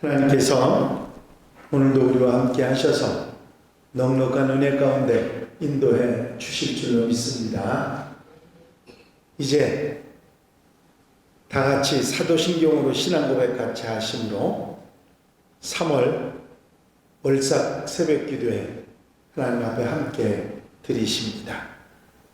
하나님께서 오늘도 우리와 함께 하셔서 넉넉한 은혜 가운데 인도해 주실 줄로 믿습니다. 이제 다 같이 사도신경으로 신앙 고백 같이 하심으로 3월 월삭 새벽 기도에 하나님 앞에 함께 드리십니다.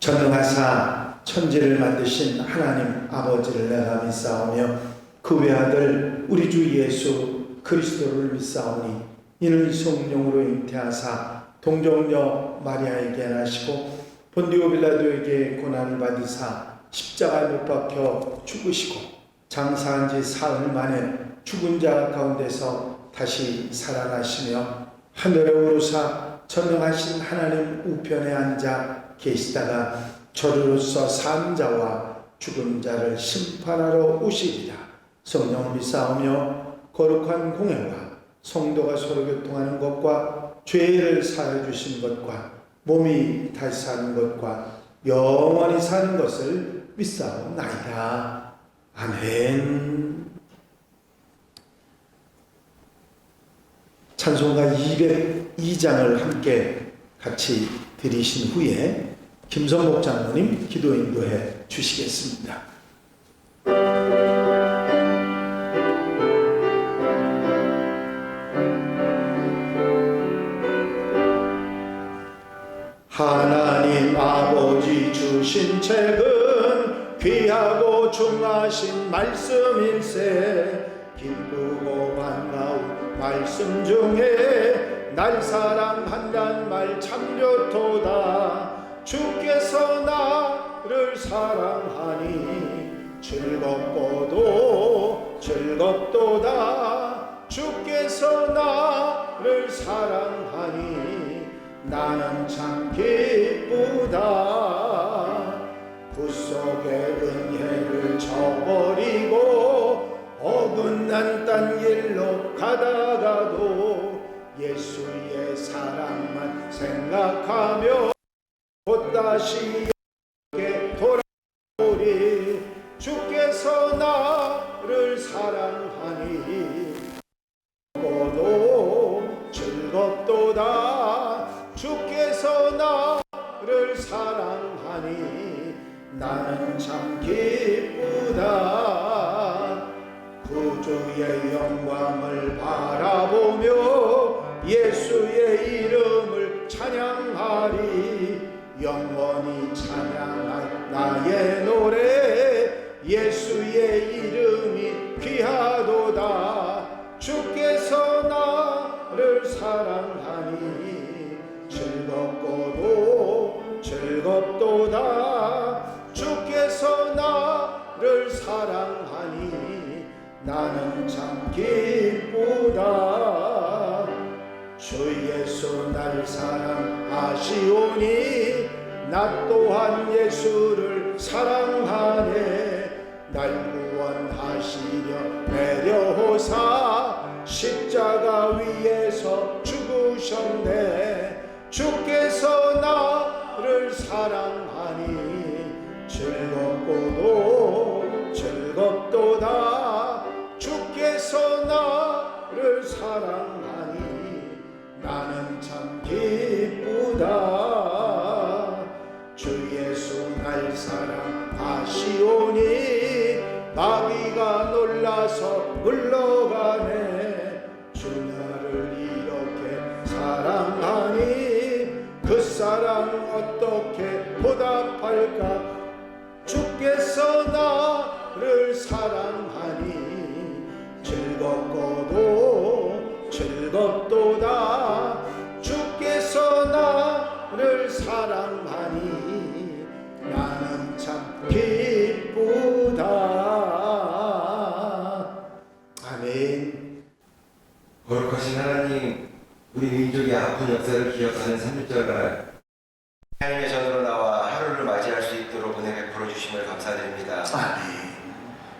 전능하사 천지를 만드신 하나님 아버지를 내가 믿사오며 그 외아들 우리 주 예수 그리스도를 믿사오니 이는 성령으로 잉태하사 동정녀 마리아에게 나시고 본디오 빌라도에게 고난을 받으사 십자가에 못 박혀 죽으시고 장사한 지 사흘 만에 죽은 자 가운데서 다시 살아나시며 하늘에 오르사 전능하신 하나님 우편에 앉아 계시다가 저주로서 산 자와 죽은 자를 심판하러 오시리라. 성령을 믿사오며 거룩한 공회와 성도가 서로 교통하는 것과 죄를 사해 주신 것과 몸이 다시 사는 것과 영원히 사는 것을 믿사옵나이다. 아멘. 찬송가 202장을 함께 같이 드리신 후에 김성복 장로님 기도 인도해 주시겠습니다. 하나님 아버지 주신 책은 귀하고 중하신 말씀일세. 기쁘고 반가운 말씀 중에 날 사랑한단 말 참 좋도다. 주께서 나를 사랑하니 즐겁고도 즐겁도다. 주께서 나를 사랑하니 나는 참 기쁘다. 붓속에 은혜를 저버리고 어긋난 딴 길로 가다가도 예수의 사랑만 생각하며 곧 다시 에게 돌아오리. 주께서 나를 사랑하니 즐겁고도 즐겁도다. 주께서 나를 사랑하니 나는 참 기쁘다. 구주의 영광을 바라보며 예수의 이름을 찬양하리. 영원히 찬양할 나의 노래 예수의 이름이 귀하도다. 주께서 나를 사랑하니 즐겁고도 즐겁도다. 주께서 나를 사랑하니 나는 참 기쁘다. 주 예수 날 사랑하시오니 나 또한 예수를 사랑하네. 날 구원하시려 내려오사 십자가 위에서 죽으셨네. 주께서 나를 사랑하니 즐겁고도 즐겁도다. 주께서 나를 사랑하니 나는 참 기쁘다. 주 예수 날 사랑하시오니 마귀가 놀라서 물러가네. 주 나를 이렇게 사랑하니 그 사랑 어떻게 보답할까. 주께서 나를 사랑하니 즐겁고도 즐겁도다. 주께서 나를 사랑하니 나는 참 기쁘다. 아멘. 거룩하신 하나님, 우리 민족의 아픈 역사를 기억하는 3.1절날 하나님의 전으로 나와 하루를 맞이할 수 있도록 은혜 베풀어 주심을 감사드립니다. 아멘.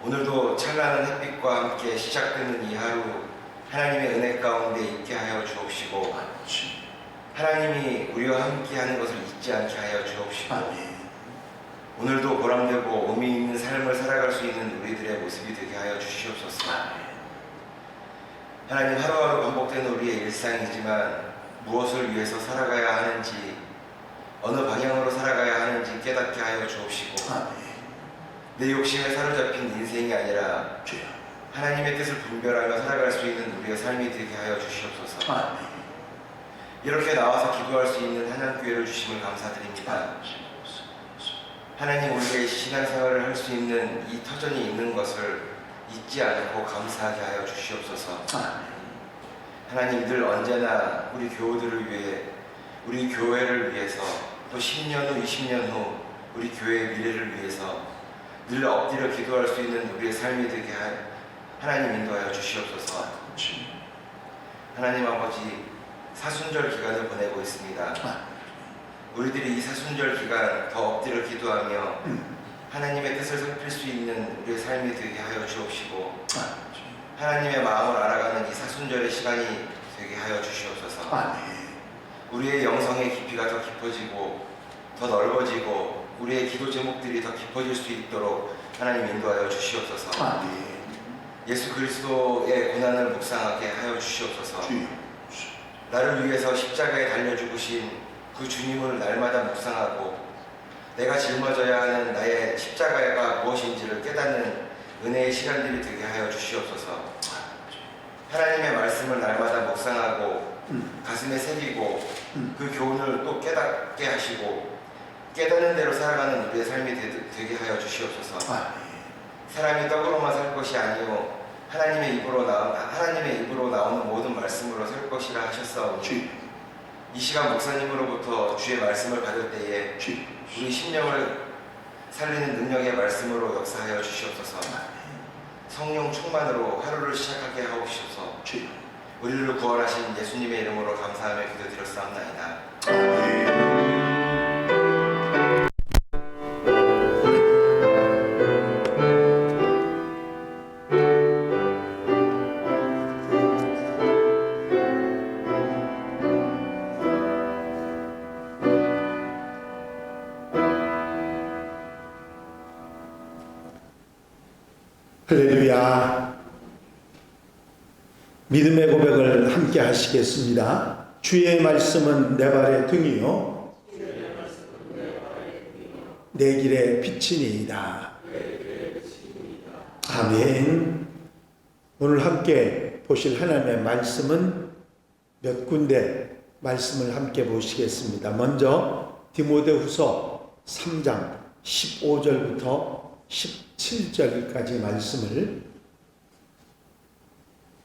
오늘도 찬란한 햇빛과 함께 시작되는 이 하루 하나님의 은혜 가운데 있게 하여 주옵시고 하나님이 우리와 함께 하는 것을 잊지 않게 하여 주옵시고 아멘. 오늘도 보람되고 의미 있는 삶을 살아갈 수 있는 우리들의 모습이 되게 하여 주시옵소서. 하나님, 하루하루 반복되는 우리의 일상이지만 무엇을 위해서 살아가야 하는지, 어느 방향으로 살아가야 하는지 깨닫게 하여 주옵시고, 아멘. 내 욕심에 사로잡힌 인생이 아니라 주여. 하나님의 뜻을 분별하며 살아갈 수 있는 우리의 삶이 되게 하여 주시옵소서. 아멘. 이렇게 나와서 기도할 수 있는 한양교회를 주심을 감사드립니다. 하나님, 우리의 신앙생활을 할 수 있는 이 터전이 있는 것을 잊지 않고 감사하게 하여 주시옵소서. 아멘. 하나님, 늘 언제나 우리 교우들을 위해, 우리 교회를 위해서, 또 10년 후, 20년 후 우리 교회의 미래를 위해서 늘 엎드려 기도할 수 있는 우리의 삶이 되게 하나님 인도하여 주시옵소서. 하나님 아버지, 사순절 기간을 보내고 있습니다. 우리들이 이 사순절 기간 더 엎드려 기도하며 하나님의 뜻을 살필 수 있는 우리의 삶이 되게 하여 주옵시고, 하나님의 마음을 알아가는 이 사순절의 시간이 되게 하여 주시옵소서. 아멘. 우리의 영성의 깊이가 더 깊어지고 더 넓어지고 우리의 기도 제목들이 더 깊어질 수 있도록 하나님 인도하여 주시옵소서. 아멘. 예수 그리스도의 고난을 묵상하게 하여 주시옵소서. 주여. 나를 위해서 십자가에 달려 죽으신 그 주님을 날마다 묵상하고 내가 짊어져야 하는 나의 십자가가 무엇인지를 깨닫는 은혜의 시간들이 되게 하여 주시옵소서. 하나님의 말씀을 날마다 묵상하고 가슴에 새기고 그 교훈을 또 깨닫게 하시고 깨닫는 대로 살아가는 우리의 삶이 되게 하여 주시옵소서. 아멘. 사람이 떡으로만 살 것이 아니요 하나님의 입으로 나오는 모든 말씀으로 살 것이라 하셨사오니, 이 시간 목사님으로부터 주의 말씀을 받을 때에 우리 심령을 살리는 능력의 말씀으로 역사하여 주시옵소서. 성령 충만으로 하루를 시작하게 하옵소서. 우리를 구원하신 예수님의 이름으로 감사하며 기도드렸사옵나이다. 아멘. 할렐루야. 믿음의 고백을 함께 하시겠습니다. 주의 말씀은 내 발의 등이요 내 길의 빛이니이다. 아멘. 오늘 함께 보실 하나님의 말씀은 몇 군데 말씀을 함께 보시겠습니다. 먼저 디모데후서 3장 15절부터 17절까지 말씀을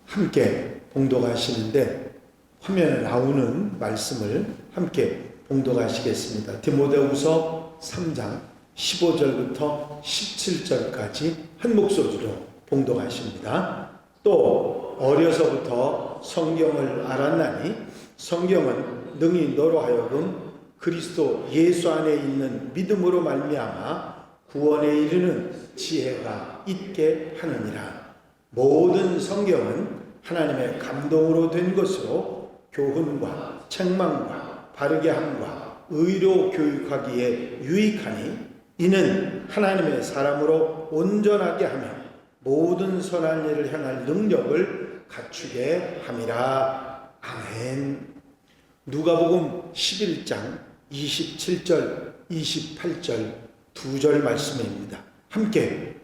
함께 봉독하시는데, 화면에 나오는 말씀을 함께 봉독하시겠습니다. 디모데후서 3장 15절부터 17절까지 한 목소리로 봉독하십니다. 또 어려서부터 성경을 알았나니 성경은 능히 너로 하여금 그리스도 예수 안에 있는 믿음으로 말미암아 구원에 이르는 지혜가 있게 하느니라. 모든 성경은 하나님의 감동으로 된 것으로 교훈과 책망과 바르게 함과 의로 교육하기에 유익하니, 이는 하나님의 사람으로 온전하게 하며 모든 선한 일을 행할 능력을 갖추게 함이라. 아멘. 누가복음 11장 27절 28절 두 절 말씀입니다. 함께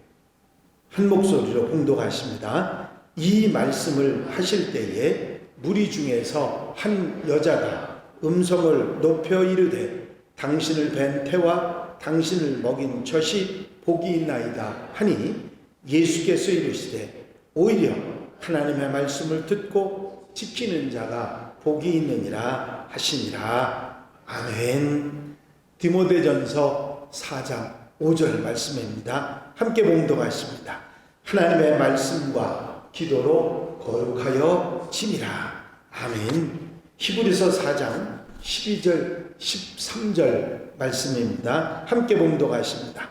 한 목소리로 봉독하십니다. 이 말씀을 하실 때에 무리 중에서 한 여자가 음성을 높여 이르되 당신을 뵌 태와 당신을 먹인 젖이 복이 있나이다 하니, 예수께서 이르시되 오히려 하나님의 말씀을 듣고 지키는 자가 복이 있느니라 하시니라. 아멘. 디모데전서 4장 5절 말씀입니다. 함께 봉독하십니다. 하나님의 말씀과 기도로 거룩하여 지니라. 아멘. 히브리서 4장 12절 13절 말씀입니다. 함께 봉독하십니다.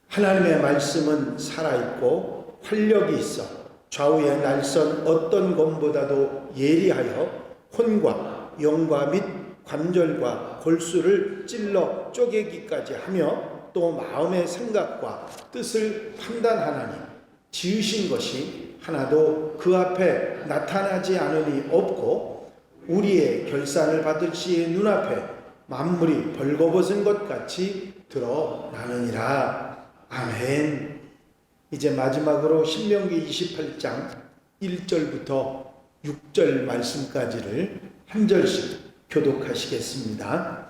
하나님의 말씀은 살아있고 활력이 있어 좌우의 날선 어떤 검보다도 예리하여 혼과 영과 및 관절과 골수를 찔러 쪼개기까지 하며 또 마음의 생각과 뜻을 판단하나니, 지으신 것이 하나도 그 앞에 나타나지 않으니 없고 우리의 결산을 받을 시에 눈앞에 만물이 벌거벗은 것 같이 드러나느니라. 아멘. 이제 마지막으로 신명기 28장 1절부터 6절 말씀까지를 한 절씩 교독하시겠습니다.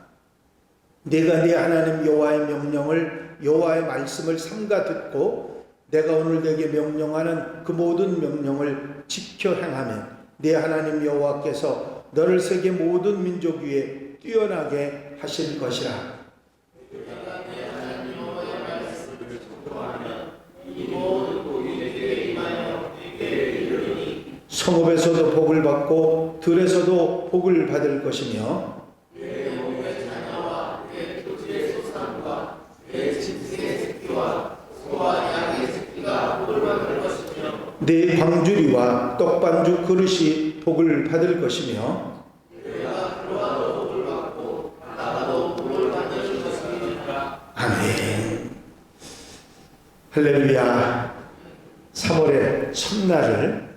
내가 네 하나님 여호와의 명령을 여호와의 말씀을 삼가 듣고 내가 오늘 내게 명령하는 그 모든 명령을 지켜 행하면 네 하나님 여호와께서 너를 세계 모든 민족 위에 뛰어나게 하실 것이라. 성읍에서도 복을 받고 들에서도 복을 받을 것이며 내 광주리와 떡반죽 그릇이 복을 받을 것이며 아멘. 할렐루야. 3월의 첫날을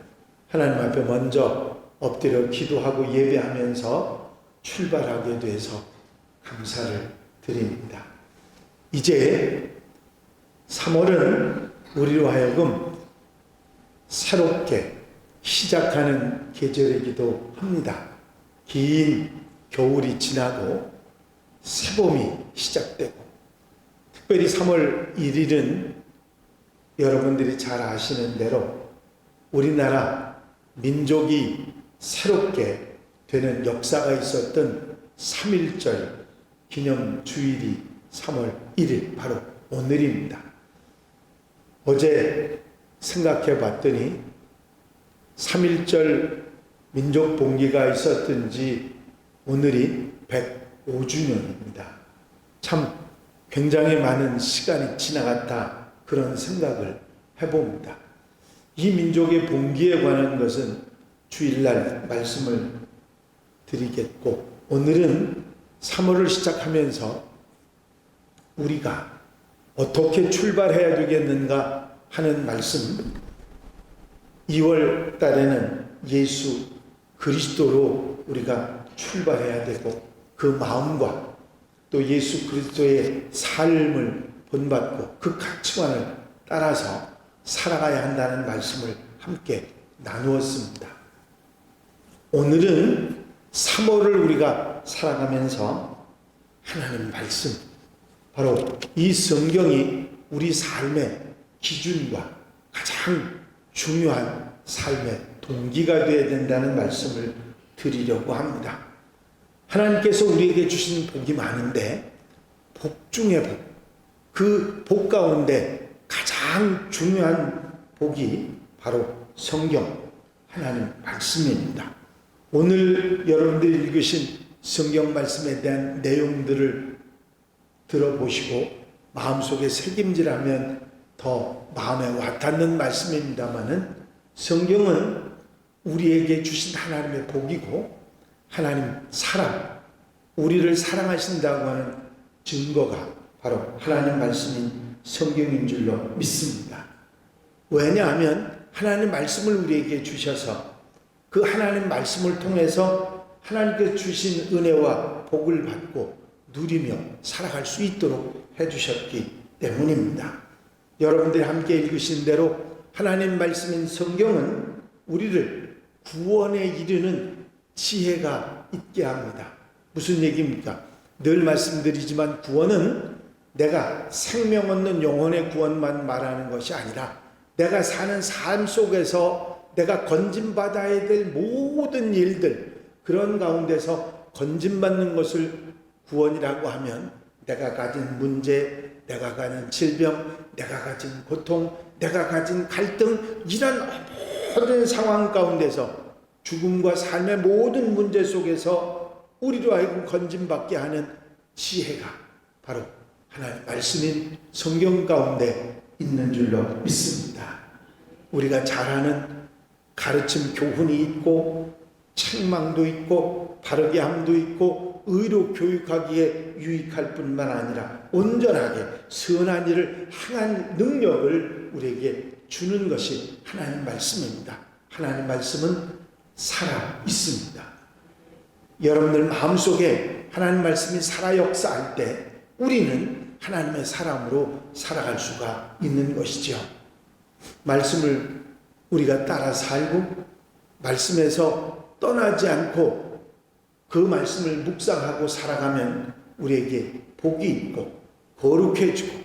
하나님 앞에 먼저 엎드려 기도하고 예배하면서 출발하게 돼서 감사를 드립니다. 이제 3월은 우리로 하여금 새롭게 시작하는 계절이기도 합니다. 긴 겨울이 지나고 새봄이 시작되고, 특별히 3월 1일은 여러분들이 잘 아시는 대로 우리나라 민족이 새롭게 되는 역사가 있었던 3.1절 기념 주일이 3월 1일 바로 오늘입니다. 어제 생각해 봤더니 3.1절 민족 봉기가 있었던 지 오늘이 105주년입니다. 참 굉장히 많은 시간이 지나갔다, 그런 생각을 해봅니다. 이 민족의 봉기에 관한 것은 주일날 말씀을 드리겠고, 오늘은 3월을 시작하면서 우리가 어떻게 출발해야 되겠는가 하는 말씀, 2월 달에는 예수 그리스도로 우리가 출발해야 되고, 그 마음과 또 예수 그리스도의 삶을 본받고 그 가치관을 따라서 살아가야 한다는 말씀을 함께 나누었습니다. 오늘은 3월을 우리가 살아가면서 하나님 말씀, 바로 이 성경이 우리 삶의 기준과 가장 중요한 삶의 동기가 되어야 된다는 말씀을 드리려고 합니다. 하나님께서 우리에게 주신 복이 많은데 복 중에 복, 그 복 가운데 가장 중요한 복이 바로 성경, 하나님 말씀입니다. 오늘 여러분들이 읽으신 성경 말씀에 대한 내용들을 들어보시고 마음속에 새김질하면 더 마음에 와닿는 말씀입니다마는, 성경은 우리에게 주신 하나님의 복이고 하나님 사랑, 우리를 사랑하신다고 하는 증거가 바로 하나님 말씀인 성경인 줄로 믿습니다. 왜냐하면 하나님 말씀을 우리에게 주셔서 그 하나님 말씀을 통해서 하나님께서 주신 은혜와 복을 받고 누리며 살아갈 수 있도록 해주셨기 때문입니다. 여러분들이 함께 읽으신 대로 하나님 말씀인 성경은 우리를 구원에 이르는 지혜가 있게 합니다. 무슨 얘기입니까? 늘 말씀드리지만 구원은 내가 생명 얻는 영혼의 구원만 말하는 것이 아니라 내가 사는 삶 속에서 내가 건진받아야 될 모든 일들, 그런 가운데서 건진받는 것을 구원이라고 하면 내가 가진 문제, 내가 가진 질병, 내가 가진 고통, 내가 가진 갈등, 이런 모든 상황 가운데서 죽음과 삶의 모든 문제 속에서 우리로 하여금 건진받게 하는 지혜가 바로 하나님의 말씀인 성경 가운데 있는 줄로 믿습니다. 우리가 잘 아는 가르침 교훈이 있고 책망도 있고 바르게 함도 있고 의로 교육하기에 유익할 뿐만 아니라 온전하게 선한 일을 행한 능력을 우리에게 주는 것이 하나님 말씀입니다. 하나님 말씀은 살아 있습니다. 여러분들 마음속에 하나님 말씀이 살아 역사할 때 우리는 하나님의 사람으로 살아갈 수가 있는 것이죠. 말씀을 우리가 따라 살고 말씀에서 떠나지 않고 그 말씀을 묵상하고 살아가면 우리에게 복이 있고 거룩해지고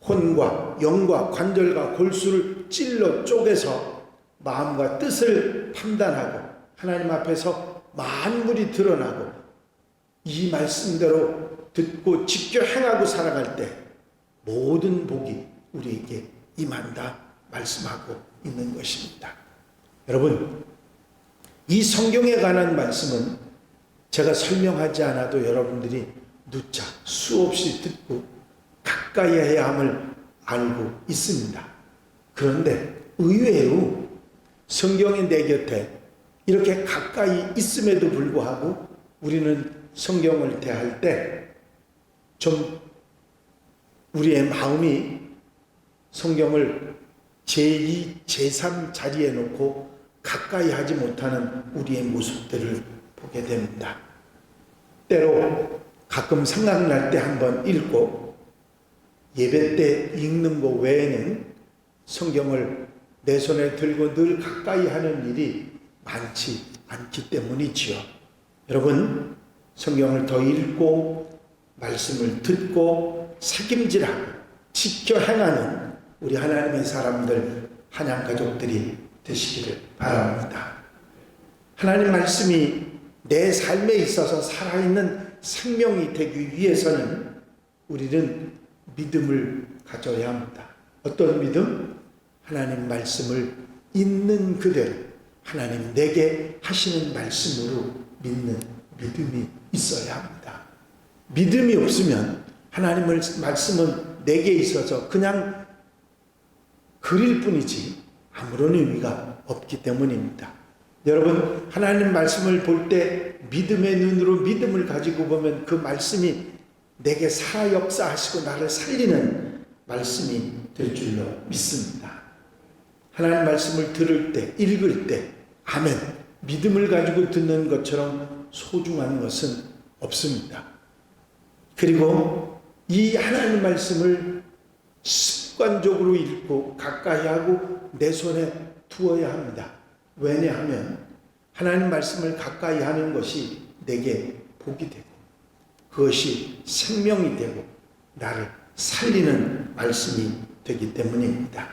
혼과 영과 관절과 골수를 찔러 쪼개서 마음과 뜻을 판단하고 하나님 앞에서 만물이 드러나고 이 말씀대로 듣고 지켜 행하고 살아갈 때 모든 복이 우리에게 임한다 말씀하고 있는 것입니다. 여러분, 이 성경에 관한 말씀은 제가 설명하지 않아도 여러분들이 누차 수없이 듣고 가까이 해야 함을 알고 있습니다. 그런데 의외로 성경이 내 곁에 이렇게 가까이 있음에도 불구하고 우리는 성경을 대할 때 좀 우리의 마음이 성경을 제2, 제3 자리에 놓고 가까이 하지 못하는 우리의 모습들을 보게 됩니다. 때로 가끔 생각날 때 한번 읽고 예배 때 읽는 것 외에는 성경을 내 손에 들고 늘 가까이 하는 일이 많지 않기 때문이지요. 여러분, 성경을 더 읽고 말씀을 듣고 책임질하고 지켜 행하는 우리 하나님의 사람들, 한양 가족들이 되시기를 바랍니다. 하나님 말씀이 내 삶에 있어서 살아있는 생명이 되기 위해서는 우리는 믿음을 가져야 합니다. 어떤 믿음? 하나님 말씀을 있는 그대로 하나님 내게 하시는 말씀으로 믿는 믿음이 있어야 합니다. 믿음이 없으면 하나님의 말씀은 내게 있어서 그냥 글일 뿐이지 아무런 의미가 없기 때문입니다. 여러분, 하나님 말씀을 볼 때 믿음의 눈으로 믿음을 가지고 보면 그 말씀이 내게 살아 역사하시고 나를 살리는 말씀이 될 줄로 믿습니다. 하나님 말씀을 들을 때, 읽을 때 아멘, 믿음을 가지고 듣는 것처럼 소중한 것은 없습니다. 그리고 이 하나님 말씀을 습관적으로 읽고 가까이 하고 내 손에 두어야 합니다. 왜냐하면 하나님 말씀을 가까이 하는 것이 내게 복이 되고 그것이 생명이 되고 나를 살리는 말씀이 되기 때문입니다.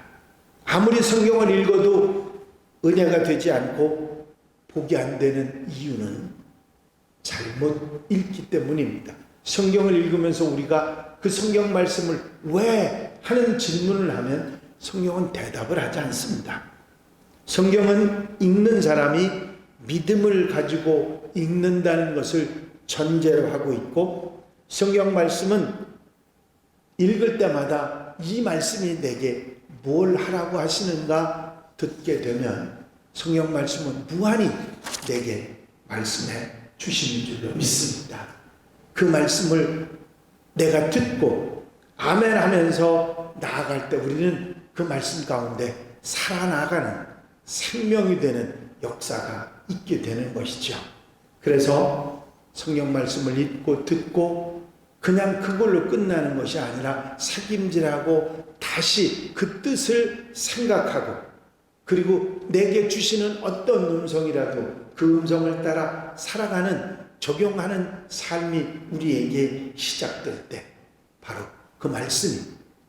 아무리 성경을 읽어도 은혜가 되지 않고 복이 안 되는 이유는 잘못 읽기 때문입니다. 성경을 읽으면서 우리가 그 성경 말씀을 왜 하는 질문을 하면 성경은 대답을 하지 않습니다. 성경은 읽는 사람이 믿음을 가지고 읽는다는 것을 전제로 하고 있고 성경 말씀은 읽을 때마다 이 말씀이 내게 뭘 하라고 하시는가 듣게 되면 성경 말씀은 무한히 내게 말씀해 주시는 줄로 믿습니다. 그 말씀을 내가 듣고 아멘 하면서 나아갈 때 우리는 그 말씀 가운데 살아나가는 생명이 되는 역사가 있게 되는 것이죠. 그래서 성경 말씀을 읽고 듣고 그냥 그걸로 끝나는 것이 아니라 책임질하고 다시 그 뜻을 생각하고 그리고 내게 주시는 어떤 음성이라도 그 음성을 따라 살아가는 적용하는 삶이 우리에게 시작될 때 바로 그 말씀이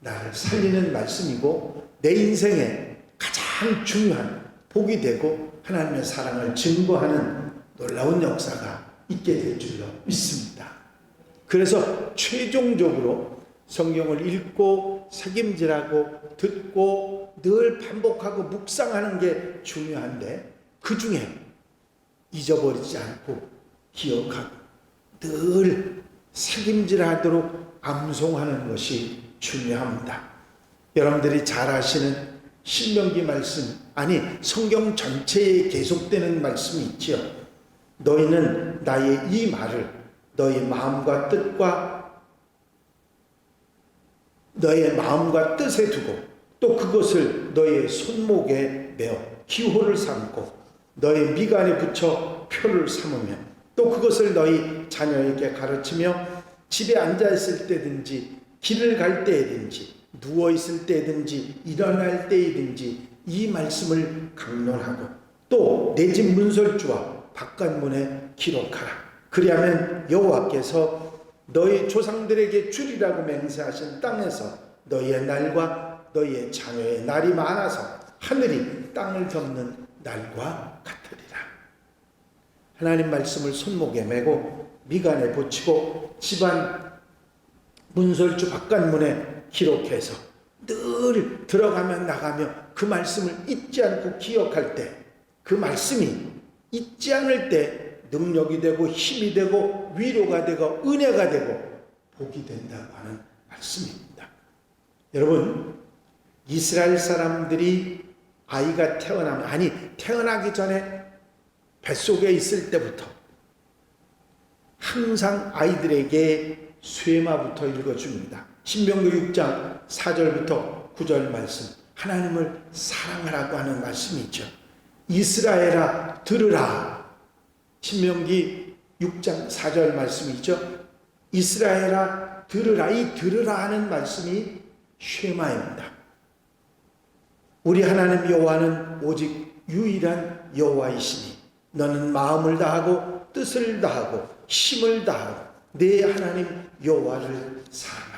나를 살리는 말씀이고 내 인생에 가장 중요한 복이 되고 하나님의 사랑을 증거하는 놀라운 역사가 있게 될 줄로 믿습니다. 그래서 최종적으로 성경을 읽고 책임질하고 듣고 늘 반복하고 묵상하는 게 중요한데 그 중에 잊어버리지 않고 기억하고 늘 책임질하도록 암송하는 것이 중요합니다. 여러분들이 잘 아시는 신명기 말씀, 아니 성경 전체에 계속되는 말씀이 있죠. 너희는 나의 이 말을 너의 마음과 뜻에 두고 또 그것을 너의 손목에 메어 기호를 삼고 너의 미간에 붙여 표를 삼으며 또 그것을 너희 자녀에게 가르치며 집에 앉아있을 때든지 길을 갈 때든지 누워있을 때든지 일어날 때든지 이 말씀을 강론하고 또 내 집 문설주와 바깥문에 기록하라. 그리하면 여호와께서 너희 조상들에게 주리라고 맹세하신 땅에서 너희의 날과 너희의 자녀의 날이 많아서 하늘이 땅을 덮는 날과 같으리라. 하나님 말씀을 손목에 메고 미간에 붙이고 집안 문설주 바깥문에 기록해서 늘 들어가며 나가며 그 말씀을 잊지 않고 기억할 때 그 말씀이 잊지 않을 때 능력이 되고 힘이 되고 위로가 되고 은혜가 되고 복이 된다고 하는 말씀입니다. 여러분, 이스라엘 사람들이 아이가 태어나기 전에 뱃속에 있을 때부터 항상 아이들에게 쇠마부터 읽어줍니다. 신명기 6장 4절부터 9절 말씀, 하나님을 사랑하라고 하는 말씀이죠. 이스라엘아 들으라. 신명기 6장 4절 말씀이죠. 이스라엘아 들으라. 이 들으라 하는 말씀이 쉐마입니다. 우리 하나님 여호와는 오직 유일한 여호와이시니 너는 마음을 다하고 뜻을 다하고 힘을 다하고 내 하나님 여호와를 사랑하라.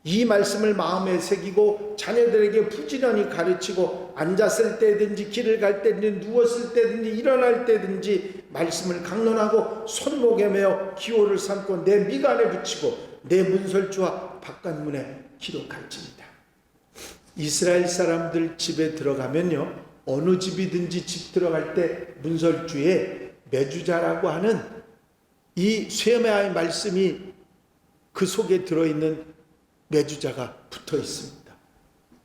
이 말씀을 마음에 새기고 자녀들에게 부지런히 가르치고 앉았을 때든지 길을 갈 때든지 누웠을 때든지 일어날 때든지 말씀을 강론하고 손목에 메어 기호를 삼고 내 미간에 붙이고 내 문설주와 바깥문에 기록할지니라. 이스라엘 사람들 집에 들어가면요, 어느 집이든지 집 들어갈 때 문설주에 메주자라고 하는 이 쇠마의 말씀이 그 속에 들어있는 메주자가 붙어 있습니다.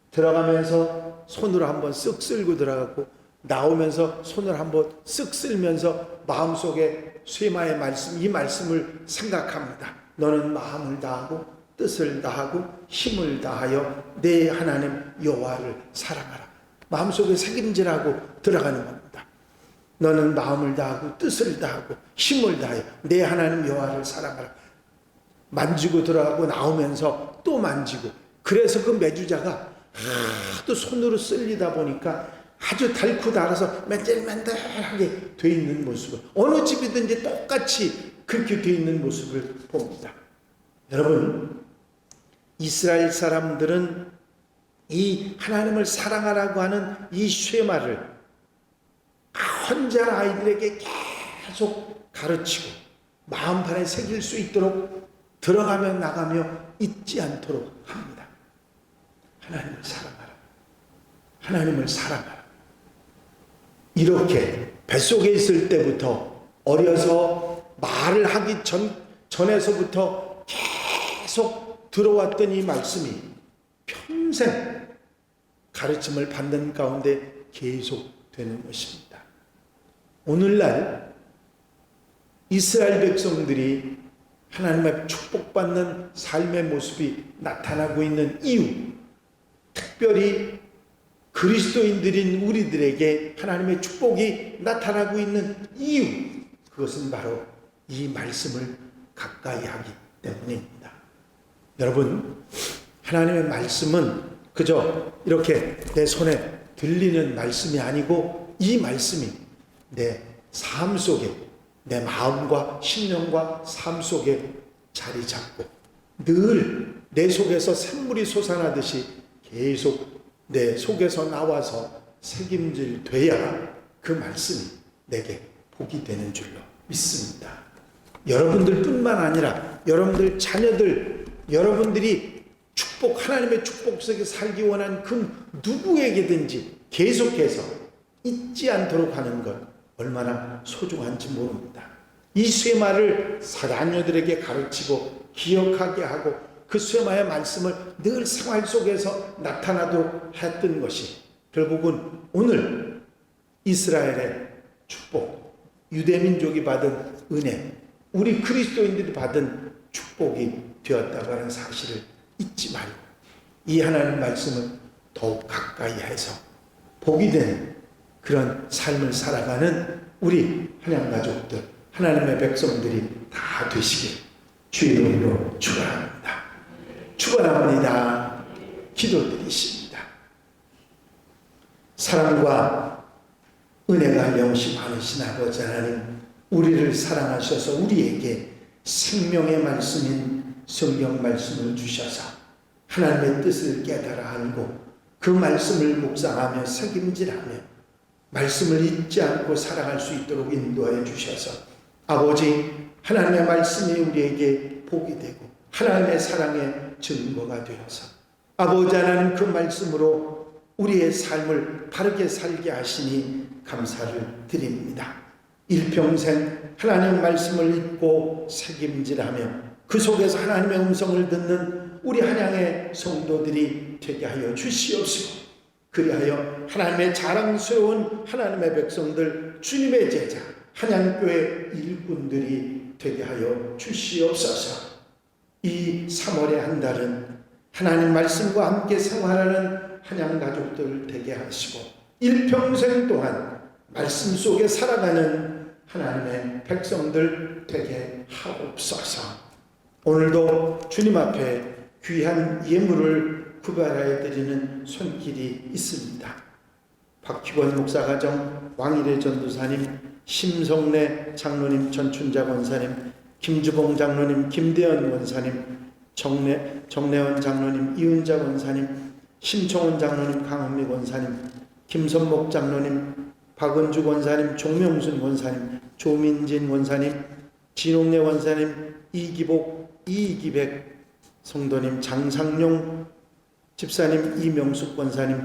들어가면서 손으로 한번 쓱 쓸고 들어가고 나오면서 손을 한번 쓱 쓸면서 마음속에 쇠마의 말씀, 이 말씀을 생각합니다. 너는 마음을 다하고 뜻을 다하고 힘을 다하여 내 하나님 여호와를 사랑하라. 마음속에 새김질하고 들어가는 겁니다. 너는 마음을 다하고 뜻을 다하고 힘을 다하여 내 하나님 여호와를 사랑하라. 만지고 들어가고 나오면서 또 만지고, 그래서 그 메주자가 하도 손으로 쓸리다 보니까 아주 닳고 닳아서 맨들맨들하게 돼 있는 모습을, 어느 집이든지 똑같이 그렇게 돼 있는 모습을 봅니다. 여러분, 이스라엘 사람들은 이 하나님을 사랑하라고 하는 이 쉐마를 혼자 아이들에게 계속 가르치고 마음판에 새길 수 있도록 들어가며 나가며 잊지 않도록 합니다. 하나님을 사랑하라. 하나님을 사랑하라. 이렇게 뱃속에 있을 때부터, 어려서 말을 하기 전에서부터 계속 들어왔던 이 말씀이 평생 가르침을 받는 가운데 계속되는 것입니다. 오늘날 이스라엘 백성들이 하나님의 축복받는 삶의 모습이 나타나고 있는 이유, 특별히 그리스도인들인 우리들에게 하나님의 축복이 나타나고 있는 이유, 그것은 바로 이 말씀을 가까이 하기 때문입니다. 여러분, 하나님의 말씀은 그저 이렇게 내 손에 들리는 말씀이 아니고, 이 말씀이 내 삶 속에, 내 마음과 심령과 삶 속에 자리 잡고 늘 내 속에서 샘물이 솟아나듯이 계속 내 속에서 나와서 책임질 돼야 그 말씀이 내게 복이 되는 줄로 믿습니다. 여러분들뿐만 아니라 여러분들 자녀들, 여러분들이 하나님의 축복 속에 살기 원한 그 누구에게든지 계속해서 잊지 않도록 하는 것 얼마나 소중한지 모릅니다. 이 쇠마를 자녀들에게 가르치고 기억하게 하고 그 쇠마의 말씀을 늘 생활 속에서 나타나도록 했던 것이 결국은 오늘 이스라엘의 축복, 유대민족이 받은 은혜, 우리 그리스도인들이 받은 축복이 되었다고 하는 사실을 잊지 말고 이 하나님 말씀을 더욱 가까이 해서 복이 되는 그런 삶을 살아가는 우리 한양 가족들, 하나님의 백성들이 다 되시길 주의 이름으로 축원합니다. 축원합니다. 기도드리십니다. 사랑과 은혜가 영시 많으신 아버지 하나님, 우리를 사랑하셔서 우리에게 생명의 말씀인 성경 말씀을 주셔서 하나님의 뜻을 깨달아 알고 그 말씀을 묵상하며 새김질하며 말씀을 잊지 않고 살아갈 수 있도록 인도해 주셔서 아버지 하나님의 말씀이 우리에게 복이 되고 하나님의 사랑의 증거가 되어서 아버지 하나님 그 말씀으로 우리의 삶을 바르게 살게 하시니 감사를 드립니다. 일평생 하나님 말씀을 읽고 새김질하며 그 속에서 하나님의 음성을 듣는 우리 한양의 성도들이 되게 하여 주시옵시고 그리하여 하나님의 자랑스러운 하나님의 백성들 주님의 제자 한양교회 일꾼들이 되게 하여 주시옵소서. 이 3월의 한 달은 하나님 말씀과 함께 생활하는 한양 가족들 되게 하시고 일평생 동안 말씀 속에 살아가는 하나님의 백성들 되게 하옵소서. 오늘도 주님 앞에 귀한 예물을 구별하여 드리는 손길이 있습니다. 박희권 목사가정, 왕일의 전도사님, 심성래 장로님, 전춘자 권사님, 김주봉 장로님, 김대현 권사님, 정래원 장로님, 이은자 권사님, 심청원 장로님, 강은미 권사님, 김선목 장로님, 박은주 권사님, 종명순 권사님, 조민진 권사님, 진홍래 권사님, 이기복, 이기백 성도님, 장상용 집사님, 이명숙 권사님,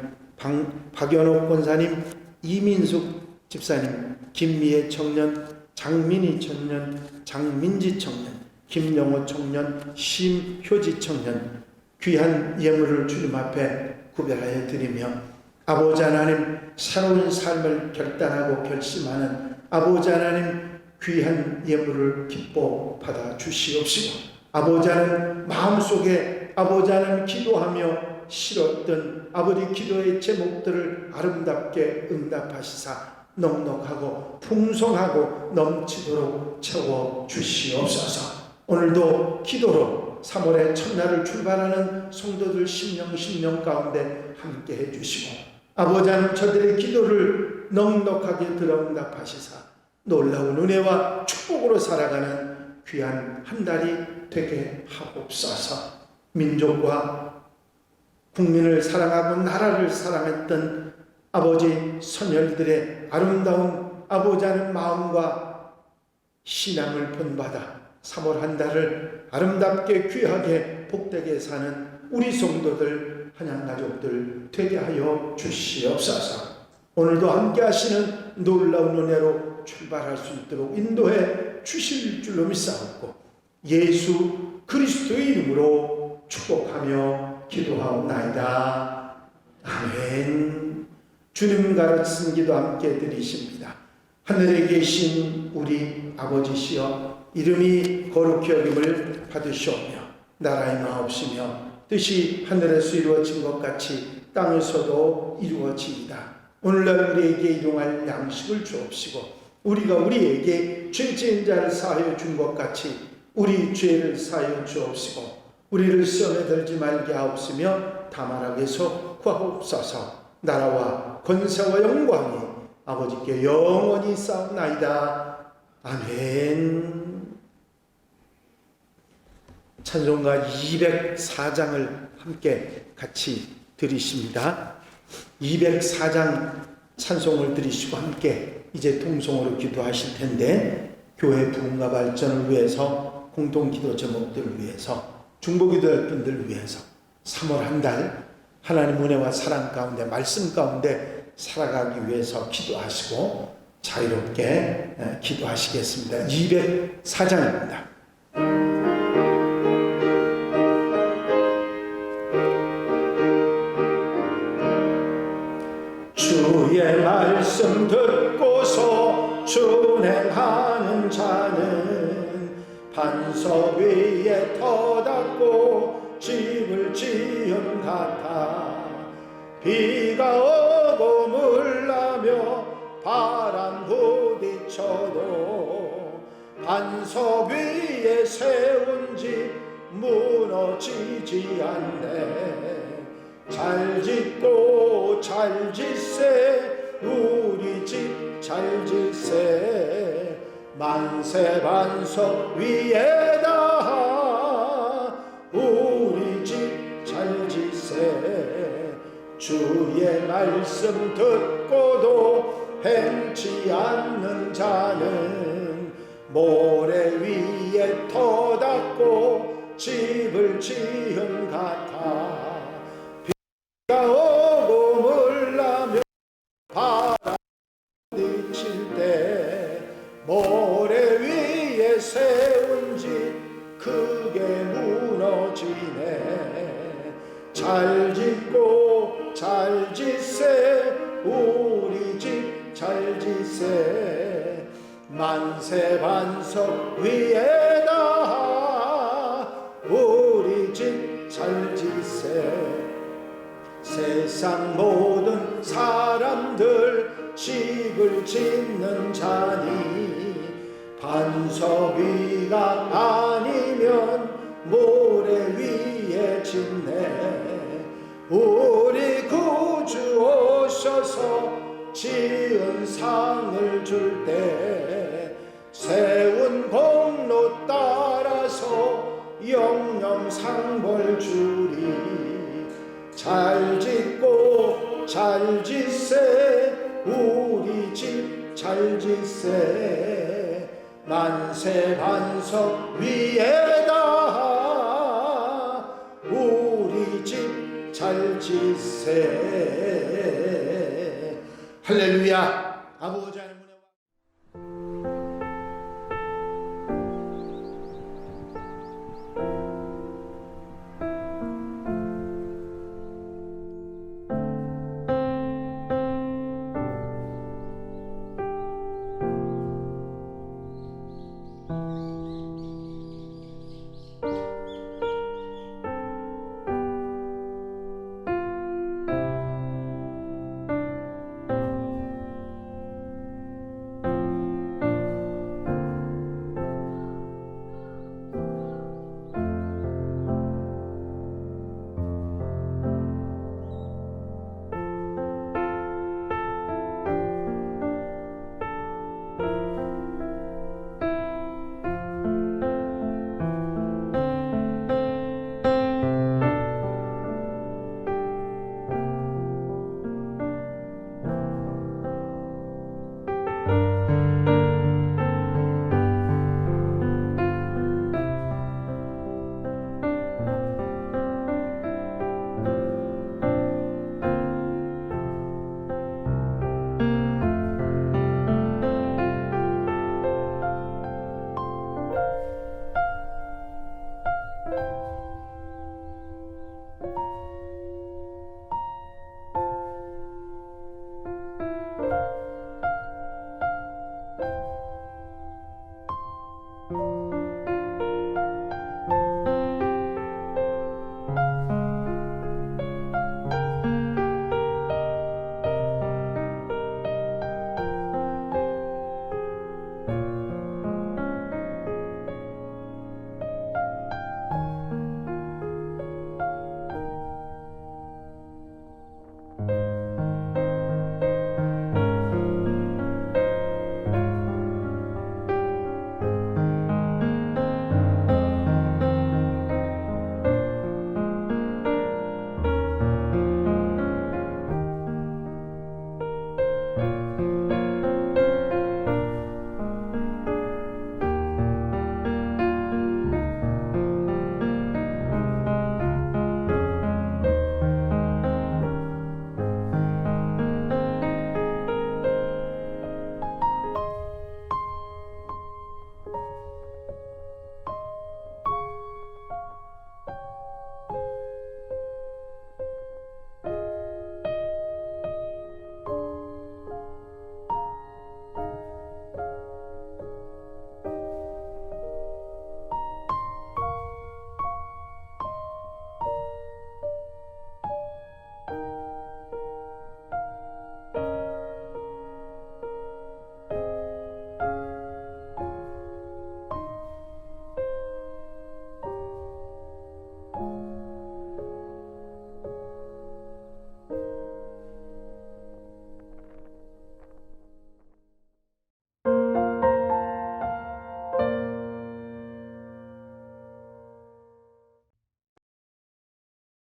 박연옥 권사님, 이민숙 집사님, 김미애 청년, 장민희 청년, 장민지 청년, 김영호 청년, 심효지 청년 귀한 예물을 주님 앞에 구별하여 드리며 아버지 하나님 새로운 삶을 결단하고 결심하는 아버지 하나님 귀한 예물을 기뻐 받아 주시옵시고 아버지 하나님 마음속에 아버지 하나님 기도하며 실었던 아버지 기도의 제목들을 아름답게 응답하시사 넉넉하고 풍성하고 넘치도록 채워 주시옵소서. 오늘도 기도로 3월의 첫날을 출발하는 성도들 심령 가운데 함께 해주시고 아버지 하나님 저들의 기도를 넉넉하게 들어 응답하시사 놀라운 은혜와 축복으로 살아가는 귀한 한 달이 되게 하옵소서. 민족과 국민을 사랑하고 나라를 사랑했던 아버지 선열들의 아름다운 아버지 하는 마음과 신앙을 본받아 3월 한 달을 아름답게 귀하게 복되게 사는 우리 성도들 한양 가족들 되게 하여 주시옵소서. 오늘도 함께 하시는 놀라운 은혜로 출발할 수 있도록 인도해 주실 줄로 믿사옵고 예수 그리스도의 이름으로 축복하며 기도하옵나이다. 아멘. 주님 가르친 기도 함께 드리십니다. 하늘에 계신 우리 아버지시여 이름이 거룩히 여김을 받으시오며 나라의 마옵시며 뜻이 하늘에서 이루어진 것 같이 땅에서도 이루어지이다. 오늘날 우리에게 일용할 양식을 주옵시고 우리가 우리에게 죄지은 자를 사하여 준 것 같이 우리 죄를 사하여 주옵시고 우리를 시험에 들지 말게 하옵시며 다만 악에서 구하옵소서. 나라와 권세와 영광이 아버지께 영원히 싸움나이다. 아멘. 찬송가 204장을 함께 같이 드리십니다. 204장 찬송을 드리시고 함께 이제 통성으로 기도하실 텐데 교회 부흥과 발전을 위해서 공동기도 제목들을 위해서 중보기도할 분들을 위해서 3월 한 달 하나님 은혜와 사랑 가운데 말씀 가운데 살아가기 위해서 기도하시고 자유롭게 기도하시겠습니다. 204장입니다. 주의 말씀 듣고서 준행하는 자는 반석 위에 터 닦고 집을 지은 같아. 비가 오고 물나며 바람 부딪혀도 반석 위에 세운 집 무너지지 않네. 잘 짓고 잘 짓세 우리 집 잘 짓세. 만세 반석 위에다 우리 집 잘 짓세. 주의 말씀 듣고도 행치 않는 자는 모래 위에 터 닦고 집을 지은 같아. 비가 오고 물나며 바람 부딪힐 때 모래 위에 세운 집 크게 무너지네. 잘 짓고 잘 짓세 우리 집 잘 짓세. 만세 반석 위에다 우리 집 잘 짓세. 세상 모든 사람들 집을 짓는 자니 반석 위가 아니면 모래 위에 짓네. 우리 구주 오셔서 지은 상을 줄 때 세운 공로 따라서 영영 상벌 주리. 잘 짓고 잘 짓세 우리 집 잘 짓세. 만세 반석 위에다 우리 집 잘 짓세. 할렐루야. 아버지 하나님